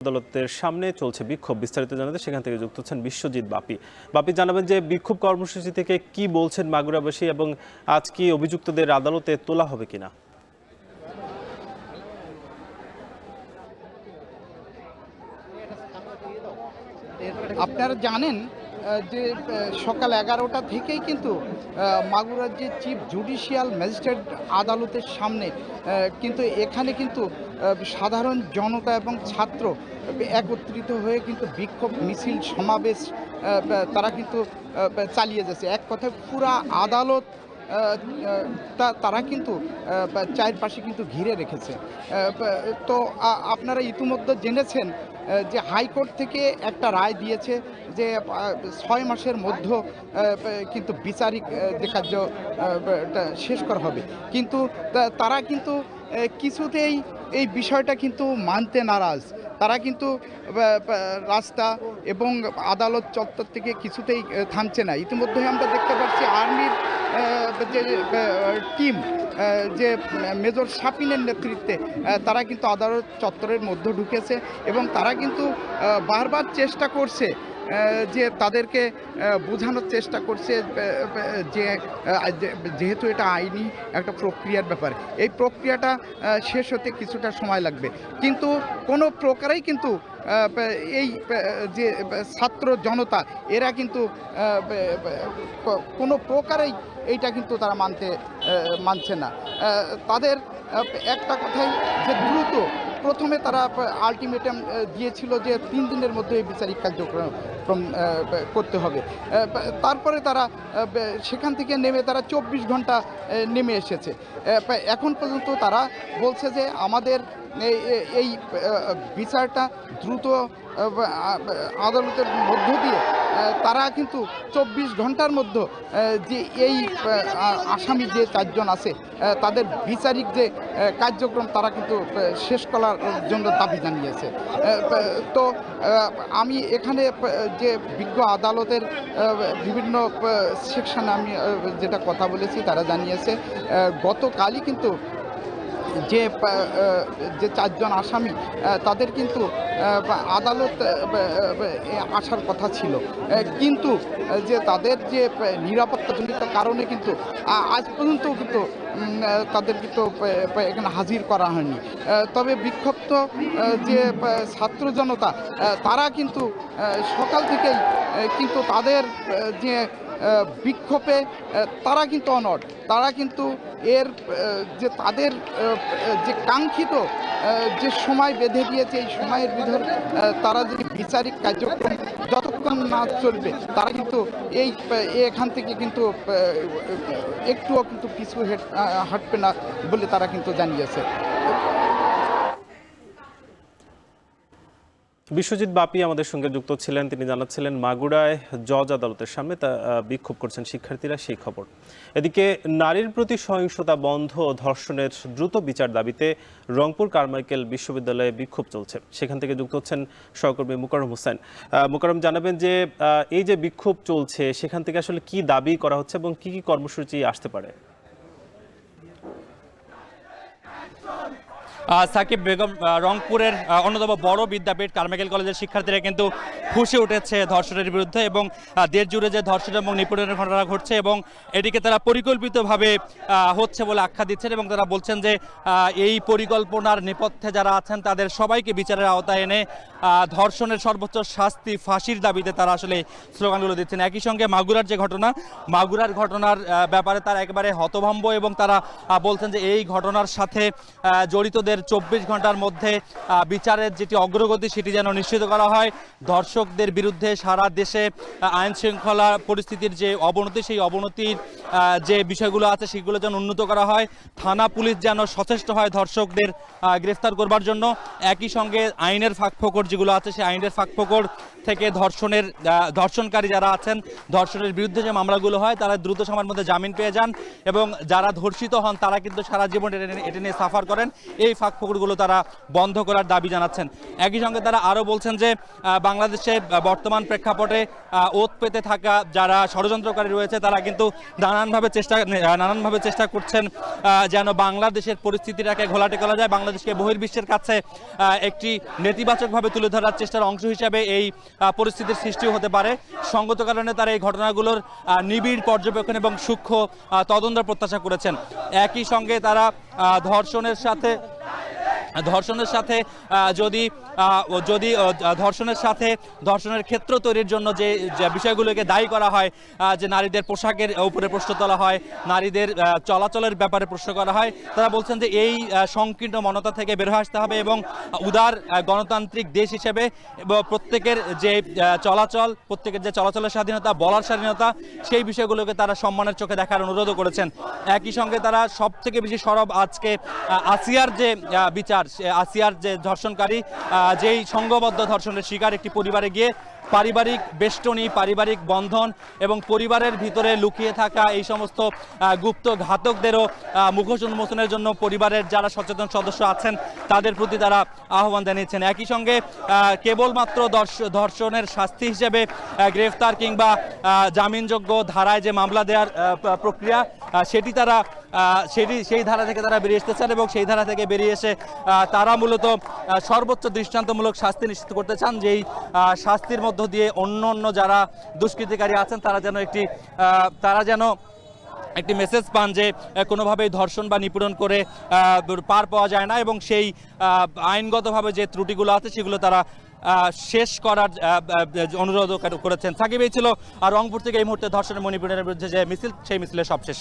আদালতের সামনে চলছে বিক্ষোভ। বিস্তারিত জানাতে সেখান থেকে যুক্ত হচ্ছেন বিশ্বজিৎ বাপি। বাপি, জানাবেন যে বিক্ষোভ কর্মসূচি থেকে কি বলছেন মাগুরাবাসী এবং আজ কি অভিযুক্তদের আদালতে তোলা হবে কিনা? আপনারা জানেন যে সকাল 11টা থেকেই কিন্তু মাগুরার যে চিফ জুডিশিয়াল ম্যাজিস্ট্রেট আদালতের সামনে কিন্তু এখানে কিন্তু সাধারণ জনতা এবং ছাত্র একত্রিত হয়ে কিন্তু বিক্ষোভ মিছিল সমাবেশ তারা কিন্তু চালিয়ে যাচ্ছে। এক কথায় পুরা আদালত তারা কিন্তু চারপাশে কিন্তু ঘিরে রেখেছে। তো আপনারা ইতিমধ্যে জেনেছেন যে হাইকোর্ট থেকে একটা রায় দিয়েছে যে 6 মাসের মধ্যে কিন্তু বিচারিক যে কার্য শেষ করা হবে, কিন্তু তারা কিন্তু কিছুতেই এই বিষয়টা কিন্তু মানতে নারাজ। তারা কিন্তু রাস্তা এবং আদালত চত্বর থেকে কিছুতেই থামছে না। ইতিমধ্যে আমরা দেখতে পাচ্ছি আর্মির যে টিম, যে মেজর শাপিনের নেতৃত্বে তারা কিন্তু আদালত চত্বরের মধ্যে ঢুকেছে এবং তারা কিন্তু বারবার চেষ্টা করছে যে তাদেরকে বোঝানোর চেষ্টা করছে যে যেহেতু এটা আইনি একটা প্রক্রিয়ার ব্যাপার, এই প্রক্রিয়াটা শেষ হতে কিছুটা সময় লাগবে, কিন্তু কোনো প্রকারেই কিন্তু এই যে ছাত্র জনতা এরা কিন্তু কোনো প্রকারেই এইটা কিন্তু তারা মানছে না। তাদের একটা কথাই যে দ্রুত, প্রথমে তারা আলটিমেটাম দিয়েছিল যে 3 দিনের মধ্যে এই বিচারিক কার্যক্রম করতে হবে। তারপরে তারা সেখান থেকে নেমে তারা 24 ঘন্টা নেমে এসেছে। এখন পর্যন্ত তারা বলছে যে আমাদের এই বিচারটা দ্রুত আদালতের মধ্য দিয়ে তারা কিন্তু 24 ঘন্টার মধ্যে যে এই আসামি যে 4 জন আছে তাদের বিচারিক যে কার্যক্রম তারা কিন্তু শেষ করার জন্য দাবি জানিয়েছে। তো আমি এখানে যে বিজ্ঞ আদালতের বিভিন্ন সেকশনে আমি যেটা কথা বলেছি তারা জানিয়েছে গতকালই কিন্তু যে 4 জন আসামি তাদের কিন্তু আদালত আসার কথা ছিল, কিন্তু যে তাদের যে নিরাপত্তাজনিত কারণে কিন্তু আজ পর্যন্ত কিন্তু তাদের কিন্তু এখানে হাজির করা হয়নি। তবে বিক্ষুব্ধ যে ছাত্র জনতা তারা কিন্তু সকাল থেকেই কিন্তু তাদের যে বিক্ষোভে তারা কিন্তু অনড়। তারা কিন্তু এর যে তাদের যে কাঙ্ক্ষিত যে সময় বেঁধে দিয়েছে এই সময়ের ভিতর তারা যদি বিচারিক কার্যক্রম যতক্ষণ না চলবে তারা কিন্তু এখান থেকে কিন্তু একটুও কিন্তু পিছু হাঁটবে না বলে তারা কিন্তু জানিয়েছে। বিশ্বজিৎ বাপি আমাদের সঙ্গে যুক্ত ছিলেন। তিনি জানাচ্ছিলেন মাগুরায় জজ আদালতের সামনে বিক্ষোভ করছেন শিক্ষার্থীরা, সেই খবর। এদিকে নারীর প্রতি সহিংসতা বন্ধ ও ধর্ষণের দ্রুত বিচার দাবিতে রংপুর কারমাইকেল বিশ্ববিদ্যালয়ে বিক্ষোভ চলছে। সেখান থেকে যুক্ত হচ্ছেন সহকর্মী মোকাররম হোসেন। মোকাররম, জানাবেন যে এই যে বিক্ষোভ চলছে সেখান থেকে আসলে কি দাবি করা হচ্ছে এবং কি কি কর্মসূচি আসতে পারে? সাকিব বেগম, রংপুরের অন্যতম বড় বিদ্যাপীঠ কারমাইকেল কলেজের শিক্ষার্থীরা কিন্তু ফুঁসে উঠেছে ধর্ষণের বিরুদ্ধে এবং দেশ জুড়ে যে ধর্ষণ এবং নিপীড়নের ঘটনা ঘটছে এবং এটিকে তারা পরিকল্পিতভাবে হচ্ছে বলে আখ্যা দিচ্ছেন এবং তারা বলছেন যে এই পরিকল্পনার নেপথ্যে যারা আছেন তাদের সবাইকে বিচারের আওতায় এনে ধর্ষণের সর্বোচ্চ শাস্তি ফাঁসির দাবিতে তারা আসলে স্লোগানগুলো দিচ্ছেন। একই সঙ্গে মাগুরার যে মাগুরার ঘটনার ব্যাপারে তারা একেবারে হতভম্ব এবং তারা বলছেন যে এই ঘটনার সাথে জড়িতদের 24 ঘন্টার মধ্যে বিচারের যেটি অগ্রগতি সেটি যেন নিশ্চিত করা হয়। ধর্ষকদের বিরুদ্ধে সারা দেশে আইন শৃঙ্খলা পরিস্থিতির যে অবনতি, সেই অবনতির যে বিষয়গুলো আছে সেগুলো যেন উন্নত করা হয়। থানা পুলিশ যেন সচেষ্ট হয় ধর্ষকদের গ্রেফতার করবার জন্য। একই সঙ্গে আইনের ফাঁকফোকর যেগুলো আছে সেই আইনের ফাঁকফোকর থেকে ধর্ষণকারী যারা আছেন, ধর্ষণের বিরুদ্ধে যে মামলাগুলো হয় তারা দ্রুত সময়ের মধ্যে জামিন পেয়ে যান এবং যারা ধর্ষিত হন তারা কিন্তু সারা জীবন এটা নিয়ে সাফার করেন। এই ফাঁকফোকরগুলো তারা বন্ধ করার দাবি জানাচ্ছেন। একই সঙ্গে তারা আরও বলছেন যে বাংলাদেশে বর্তমান প্রেক্ষাপটে ওত পেতে থাকা যারা ষড়যন্ত্রকারী রয়েছে তারা কিন্তু নানানভাবে চেষ্টা করছেন যেন বাংলাদেশের পরিস্থিতিটাকে ঘোলাটে করা যায়, বাংলাদেশকে বহির্বিশ্বের কাছে একটি নেতিবাচকভাবে তুলে ধরার চেষ্টার অংশ হিসাবে এই পরিস্থিতির সৃষ্টিও হতে পারে। সঙ্গত কারণে তারা এই ঘটনাগুলোর নিবিড় পর্যবেক্ষণ এবং সূক্ষ্ম তদন্তের প্রত্যাশা করেছেন। একই সঙ্গে তারা ধর্ষণের সাথে ধর্ষণের ক্ষেত্র তৈরির জন্য যে বিষয়গুলোকে দায়ী করা হয়, যে নারীদের পোশাকের উপরে প্রশ্ন তোলা হয়, নারীদের চলাচলের ব্যাপারে প্রশ্ন করা হয়, তারা বলছেন যে এই সংকীর্ণ মনতা থেকে বের হয়ে আসতে হবে এবং উদার গণতান্ত্রিক দেশ হিসেবে প্রত্যেকের যে চলাচলের স্বাধীনতা, বলার স্বাধীনতা, সেই বিষয়গুলোকে তারা সম্মানের চোখে দেখার অনুরোধও করেছেন। একই সঙ্গে তারা সব থেকে বেশি সরব আজকে আসিয়ার যে বিচার, আসিয়ার যে ধর্ষণকারী, যেই সংঘবদ্ধ ধর্ষণের শিকার একটি পরিবারে গিয়ে পারিবারিক বেষ্টনী, পারিবারিক বন্ধন এবং পরিবারের ভিতরে লুকিয়ে থাকা এই সমস্ত গুপ্ত ঘাতকদেরও মুখোশ উন্মোচনের জন্য পরিবারের যারা সচেতন সদস্য আছেন তাদের প্রতি তারা আহ্বান জানিয়েছেন। একই সঙ্গে কেবলমাত্র ধর্ষণের শাস্তি হিসেবে গ্রেফতার কিংবা জামিনযোগ্য ধারায় যে মামলা দেওয়ার প্রক্রিয়া, সেই ধারা থেকে তারা বেরিয়ে আসতে চান এবং সেই ধারা থেকে বেরিয়ে এসে তারা মূলত সর্বোচ্চ দৃষ্টান্তমূলক শাস্তি নিশ্চিত করতে চান, যেই শাস্তির মধ্য দিয়ে অন্য যারা দুষ্কৃতিকারী আছেন তারা যেন একটি মেসেজ পান যে কোনোভাবেই ধর্ষণ বা নিপীড়ন করে পার পাওয়া যায় না এবং সেই আইনগতভাবে যে ত্রুটিগুলো আছে সেগুলো তারা শেষ করার অনুরোধ করেছেন। সাকিব, এই ছিল আর রংপুর থেকে এই মুহূর্তে ধর্ষণের নিপীড়নের বিরুদ্ধে যে মিছিল, সেই মিছিলের সবশেষ।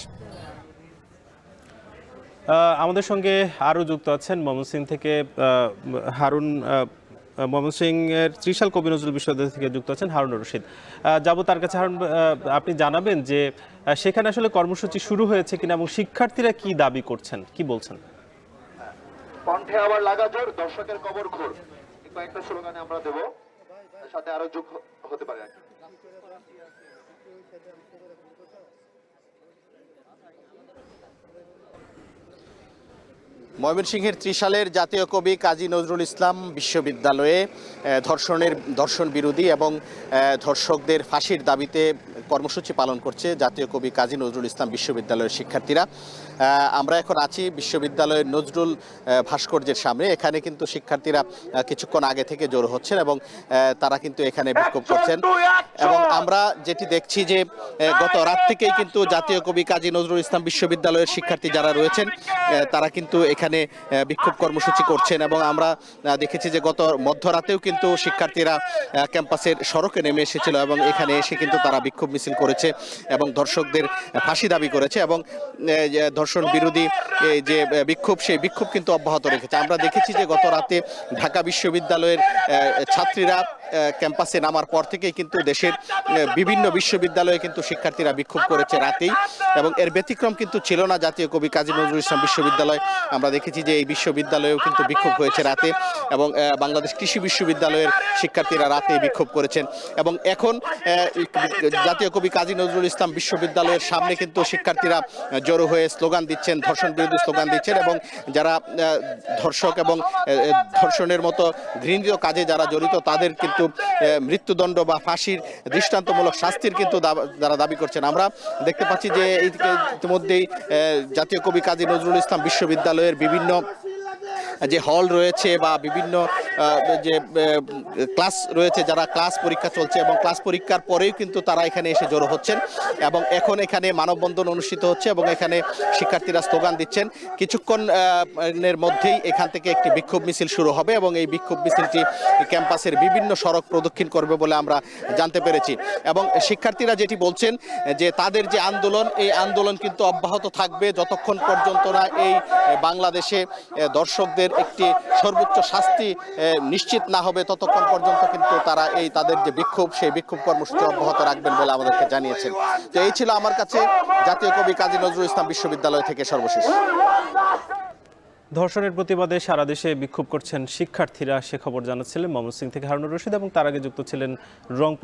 আমাদের সঙ্গে আরও যুক্ত আছেন ময়মনসিংহ থেকে হারুন, ময়মনসিংহের ত্রিশাল কবি নজরুল বিশ্ববিদ্যালয় থেকে যুক্ত আছেন হারুন রশিদ। যাবো তার কাছে। হারুন, আপনি জানাবেন যে সেখানে আসলে কর্মসূচি শুরু হয়েছে কিনা এবং শিক্ষার্থীরা কি দাবি করছেন, কি বলছেন? কণ্ঠে আবার লাগা জোর, দর্শকের কবর ঘোর, কয়েকটা স্লোগানে আমরা দেব, সাথে আরো যোগ হতে পারে। ময়মনসিংহের ত্রিশালের জাতীয় কবি কাজী নজরুল ইসলাম বিশ্ববিদ্যালয়ে ধর্ষণ বিরোধী এবং ধর্ষকদের ফাঁসির দাবিতে কর্মসূচি পালন করছে জাতীয় কবি কাজী নজরুল ইসলাম বিশ্ববিদ্যালয়ের শিক্ষার্থীরা। আমরা এখন আছি বিশ্ববিদ্যালয়ের নজরুল ভাস্কর্যের সামনে। এখানে কিন্তু শিক্ষার্থীরা কিছুক্ষণ আগে থেকে জড়ো হচ্ছেন এবং তারা কিন্তু এখানে বিক্ষোভ করছেন এবং আমরা যেটি দেখছি যে গত রাত থেকেই কিন্তু জাতীয় কবি কাজী নজরুল ইসলাম বিশ্ববিদ্যালয়ের শিক্ষার্থী যারা রয়েছেন তারা কিন্তু এখানে বিক্ষোভ কর্মসূচি করছেন এবং আমরা দেখেছি যে গত মধ্যরাতেও কিন্তু শিক্ষার্থীরা ক্যাম্পাসের সড়কে নেমে এসেছিল এবং এখানে এসে কিন্তু তারা বিক্ষোভ মিছিল করেছে এবং ধর্ষকদের ফাঁসি দাবি করেছে এবং ধর্ষণ বিরোধী যে বিক্ষোভ, সেই বিক্ষোভ কিন্তু অব্যাহত রেখেছে। আমরা দেখেছি যে গত রাতে ঢাকা বিশ্ববিদ্যালয়ের ছাত্রীরা ক্যাম্পাসে নামার পর থেকেই কিন্তু দেশের বিভিন্ন বিশ্ববিদ্যালয়ে কিন্তু শিক্ষার্থীরা বিক্ষোভ করেছে রাতেই, এবং এর ব্যতিক্রম কিন্তু ছিল না জাতীয় কবি কাজী নজরুল ইসলাম বিশ্ববিদ্যালয়। আমরা দেখেছি যে এই বিশ্ববিদ্যালয়েও কিন্তু বিক্ষোভ হয়েছে রাতে এবং বাংলাদেশ কৃষি বিশ্ববিদ্যালয়ের শিক্ষার্থীরা রাতে বিক্ষোভ করেছেন এবং এখন জাতীয় কবি কাজী নজরুল ইসলাম বিশ্ববিদ্যালয়ের সামনে কিন্তু শিক্ষার্থীরা জড়ো হয়ে স্লোগান দিচ্ছেন, ধর্ষণ বিরোধী স্লোগান দিচ্ছেন এবং যারা ধর্ষক এবং ধর্ষণের মতো ঘৃণিত কাজে যারা জড়িত তাদের কিন্তু মৃত্যুদণ্ড বা ফাঁসির দৃষ্টান্তমূলক শাস্তির কিন্তু যারা দাবি করছেন। আমরা দেখতে পাচ্ছি যে ইতিমধ্যেই জাতীয় কবি কাজী নজরুল ইসলাম বিশ্ববিদ্যালয়ের বিভিন্ন যে হল রয়েছে বা বিভিন্ন যে ক্লাস রয়েছে, যারা ক্লাস পরীক্ষা চলছে এবং ক্লাস পরীক্ষার পরেও কিন্তু তারা এখানে এসে জড়ো হচ্ছেন এবং এখন এখানে মানববন্ধন অনুষ্ঠিত হচ্ছে এবং এখানে শিক্ষার্থীরা স্লোগান দিচ্ছেন। কিছুক্ষণের মধ্যেই এখান থেকে একটি বিক্ষোভ মিছিল শুরু হবে এবং এই বিক্ষোভ মিছিলটি ক্যাম্পাসের বিভিন্ন সড়ক প্রদক্ষিণ করবে বলে আমরা জানতে পেরেছি এবং শিক্ষার্থীরা যেটি বলছেন যে তাদের যে আন্দোলন, এই আন্দোলন কিন্তু অব্যাহত থাকবে যতক্ষণ পর্যন্ত না এই বাংলাদেশে দর্শকদের একটি সর্বোচ্চ শাস্তি নিশ্চিত না হবে, ততক্ষণ পর্যন্ত কিন্তু তারা তাদের যে বিক্ষোভ, সেই বিক্ষোভ কর্মসূচি অব্যাহত রাখবেন বলে আমাদেরকে জানিয়েছেন। তো এই ছিল আমার কাছে জাতীয় কবি কাজী নজরুল ইসলাম বিশ্ববিদ্যালয় থেকে সর্বশেষ। ধর্ষণের প্রতিবাদে সারা দেশে বিক্ষোভ করছেন শিক্ষার্থীরা, সে খবর জানাচ্ছিলেন ময়মনসিংহ থেকে হারুনুর রশিদ, এবং তার আগে যুক্ত ছিলেন রংপুর